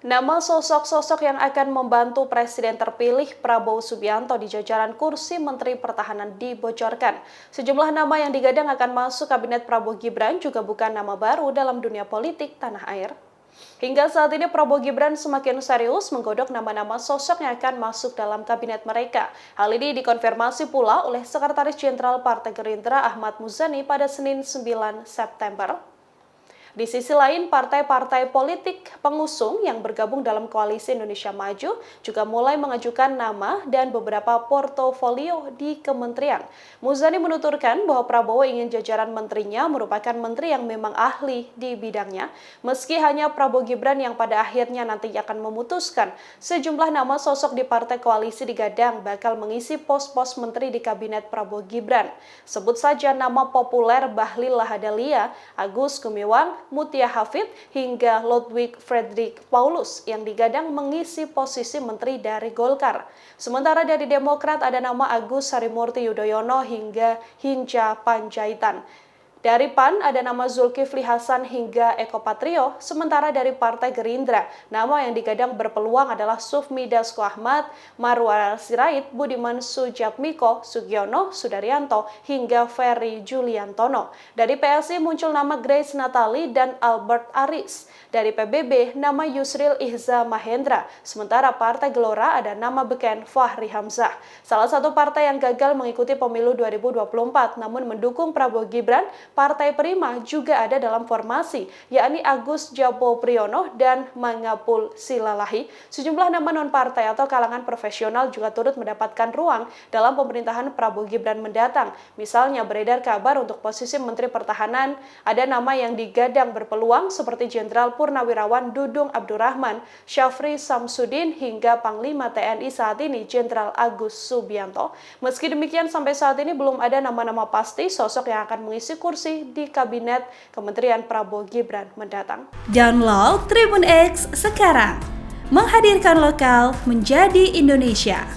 Nama sosok-sosok yang akan membantu Presiden terpilih Prabowo Subianto di jajaran kursi Menteri Pertahanan dibocorkan. Sejumlah nama yang digadang akan masuk Kabinet Prabowo Gibran juga bukan nama baru dalam dunia politik tanah air. Hingga saat ini Prabowo Gibran semakin serius menggodok nama-nama sosok yang akan masuk dalam kabinet mereka. Hal ini dikonfirmasi pula oleh Sekretaris Jenderal Partai Gerindra Ahmad Muzani pada Senin 9 September. Di sisi lain, partai-partai politik pengusung yang bergabung dalam Koalisi Indonesia Maju juga mulai mengajukan nama dan beberapa portofolio di kementerian. Muzani menuturkan bahwa Prabowo ingin jajaran menterinya merupakan menteri yang memang ahli di bidangnya, meski hanya Prabowo Gibran yang pada akhirnya nanti akan memutuskan. Sejumlah nama sosok di partai koalisi digadang bakal mengisi pos-pos menteri di kabinet Prabowo Gibran. Sebut saja nama populer Bahlil Lahadalia, Agus Gumiwang, Mutia Hafid, hingga Ludwig Friedrich Paulus yang digadang mengisi posisi menteri dari Golkar. Sementara dari Demokrat ada nama Agus Harimurti Yudhoyono hingga Hinca Panjaitan. Dari PAN ada nama Zulkifli Hasan hingga Eko Patrio, sementara dari Partai Gerindra, nama yang digadang berpeluang adalah Sufmi Dasko Ahmad, Marwar Sirait, Budiman Sujatmiko, Sugiono, Sudaryanto, hingga Ferry Juliantono. Dari PSI muncul nama Grace Natali dan Albert Aris. Dari PBB, nama Yusril Ihza Mahendra, sementara Partai Gelora ada nama beken Fahri Hamzah. Salah satu partai yang gagal mengikuti pemilu 2024 namun mendukung Prabowo Gibran, Partai Prima juga ada dalam formasi, yakni Agus Japo Priyono dan Mangapul Silalahi. Sejumlah nama non-partai atau kalangan profesional juga turut mendapatkan ruang dalam pemerintahan Prabowo Gibran mendatang. Misalnya beredar kabar untuk posisi Menteri Pertahanan, ada nama yang digadang berpeluang seperti Jenderal Purnawirawan Dudung Abdurrahman, Syafri Samsudin, hingga Panglima TNI saat ini Jenderal Agus Subianto. Meski demikian, sampai saat ini belum ada nama-nama pasti sosok yang akan mengisi kursi di Kabinet Kementerian Prabowo Gibran mendatang. Download Tribun X sekarang, menghadirkan lokal menjadi Indonesia.